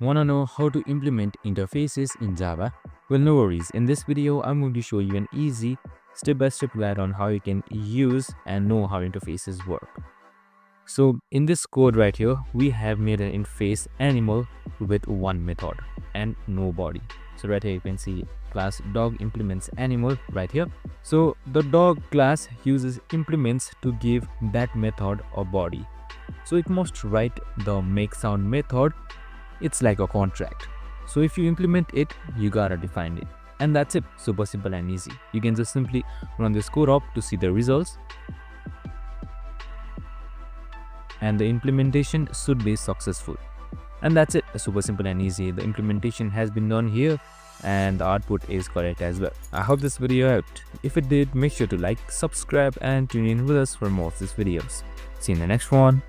Wanna know how to implement interfaces in Java? Well, no worries. In this video, I'm going to show you an easy step-by-step guide on how you can use and know how interfaces work. So in this code right here, we have made an interface animal with one method and no body. So right here you can see class dog implements animal right here. So the dog class uses implements to give that method a body. So it must write the make sound method. It's like a contract. So if you implement it, you gotta define it. And that's it. Super simple and easy. You can just simply run this code up to see the results. And the implementation should be successful. And that's it. Super simple and easy. The implementation has been done here and the output is correct as well. I hope this video helped. If it did, make sure to like, subscribe and tune in with us for more of these videos. See you in the next one.